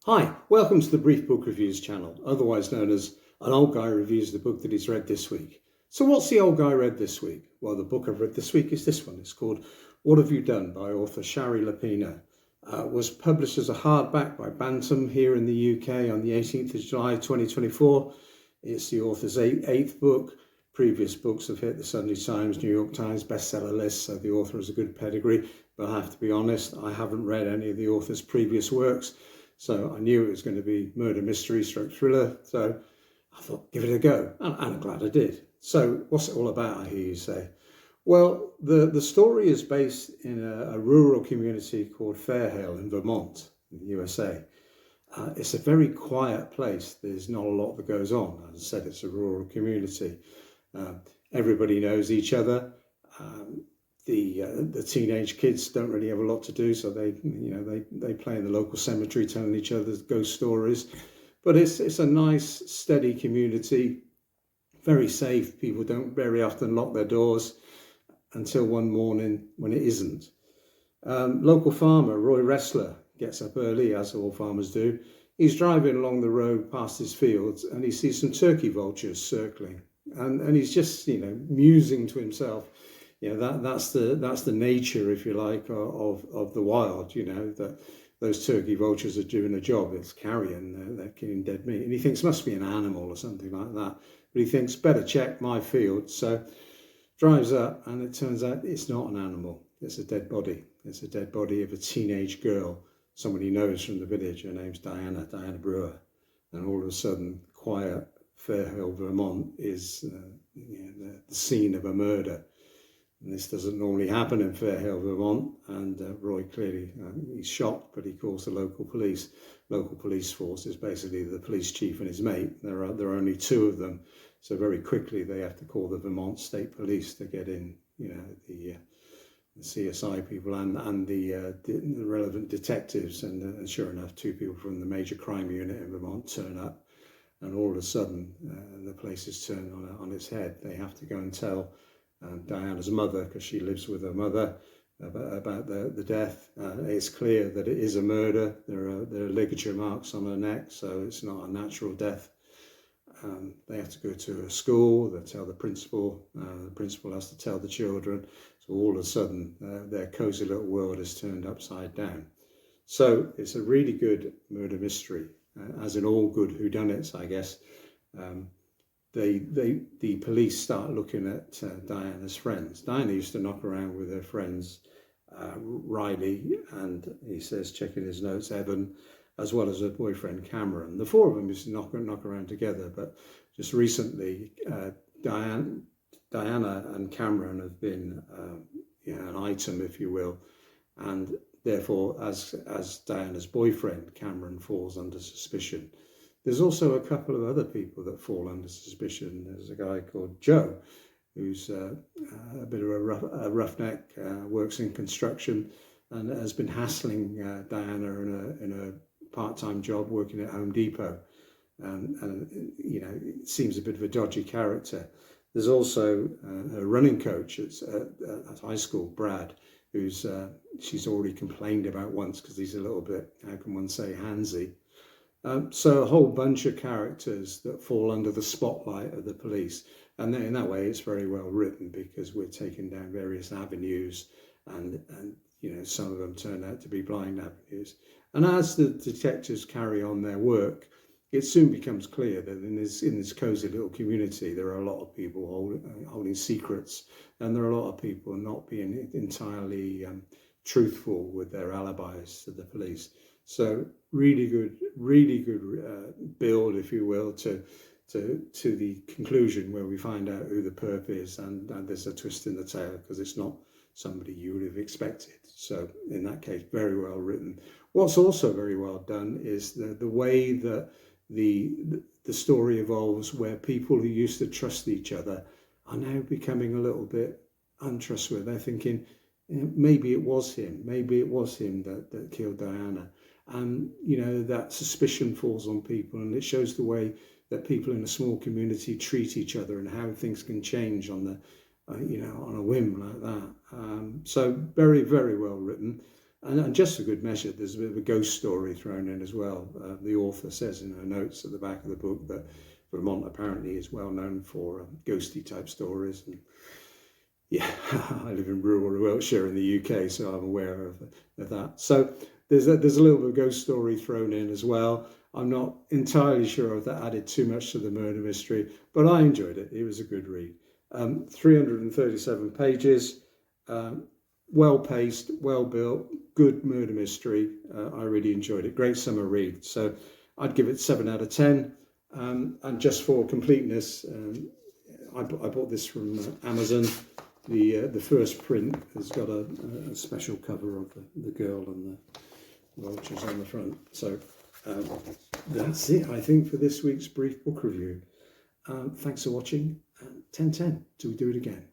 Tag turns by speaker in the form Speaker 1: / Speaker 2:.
Speaker 1: Hi, welcome to the Brief Book Reviews channel, otherwise known as An Old Guy Reviews the Book that he's read this week. So what's the old guy read this week? Well, the book I've read this week is this one. It's called What Have You Done by author Shari Lapena. Was published as a hardback by Bantam here in the UK on the 18th of July 2024. It's the author's eighth book. Previous books have hit the Sunday Times, New York Times bestseller list, so the author has a good pedigree. But I have to be honest, I haven't read any of the author's previous works. So I knew it was going to be murder mystery stroke thriller. So I thought, give it a go. And I'm glad I did. So what's it all about, I hear you say? Well, the story is based in a rural community called Fairhill in Vermont, in the USA. It's a very quiet place. There's not a lot that goes on. As I said, it's a rural community. Everybody knows each other. The teenage kids don't really have a lot to do, so they play in the local cemetery telling each other ghost stories. But it's a nice, steady community, very safe. People don't very often lock their doors until one morning when it isn't. Local farmer Roy Ressler gets up early, as all farmers do. He's driving along the road past his fields and he sees some turkey vultures circling, and he's just musing to himself. That's the nature, if you like, of the wild. That those turkey vultures are doing a job. It's carrion. They're killing dead meat, and he thinks must be an animal or something like that. But he thinks better check my field. So drives up, and it turns out it's not an animal. It's a dead body. It's a dead body of a teenage girl, someone he knows from the village. Her name's Diana Brewer. And all of a sudden, quiet Fairhill, Vermont is the scene of a murder. And this doesn't normally happen in Fairhill, Vermont. And Roy clearly, he's shocked, but he calls the local police. Local police force is basically the police chief and his mate. There are only two of them. So very quickly they have to call the Vermont State Police to get in, the CSI people and the relevant detectives. And sure enough, two people from the major crime unit in Vermont turn up. And all of a sudden, the place is turned on its head. They have to go and tell Diana's mother, because she lives with her mother, about the death. It's clear that it is a murder. There are ligature marks on her neck, so it's not a natural death. They have to go to a school. They tell the principal. The principal has to tell the children. So all of a sudden, their cozy little world is turned upside down. So it's a really good murder mystery, as in all good whodunits, I guess. The police start looking at Diana's friends. Diana used to knock around with her friends, Riley, and he says, checking his notes, Evan, as well as her boyfriend Cameron. The four of them used to knock around together, but just recently, Diana and Cameron have been an item, if you will, and therefore, as Diana's boyfriend, Cameron falls under suspicion. There's also a couple of other people that fall under suspicion. There's a guy called Joe, who's a bit of a roughneck, works in construction, and has been hassling Diana in a part-time job working at Home Depot. And it seems a bit of a dodgy character. There's also a running coach at high school, Brad, who's she's already complained about once because he's a little bit, how can one say, handsy. So a whole bunch of characters that fall under the spotlight of the police. And in that way, it's very well written because we're taking down various avenues and some of them turn out to be blind avenues. And as the detectives carry on their work, it soon becomes clear that in this cozy little community, there are a lot of people holding secrets, and there are a lot of people not being entirely truthful with their alibis to the police. So really good build, if you will, to the conclusion where we find out who the perp is, and there's a twist in the tale because it's not somebody you would have expected. So in that case, very well written. What's also very well done is the way that the story evolves, where people who used to trust each other are now becoming a little bit untrustworthy. They're thinking, maybe it was him that killed Diana. And that suspicion falls on people, and it shows the way that people in a small community treat each other and how things can change on a whim like that. So very, very well written. And just for good measure, there's a bit of a ghost story thrown in as well. The author says in her notes at the back of the book that Vermont apparently is well known for ghosty type stories. And yeah, I live in rural Wiltshire in the UK, so I'm aware of that. So there's a little bit of ghost story thrown in as well. I'm not entirely sure if that added too much to the murder mystery, but I enjoyed it. It was a good read. 337 pages, well paced, well built, good murder mystery. I really enjoyed it. Great summer read. So I'd give it 7 out of 10. And just for completeness, I bought this from Amazon. The first print has got a special cover of the girl and the vultures on the front. So that's it, I think, for this week's brief book review. Thanks for watching. 10/10 till we do it again.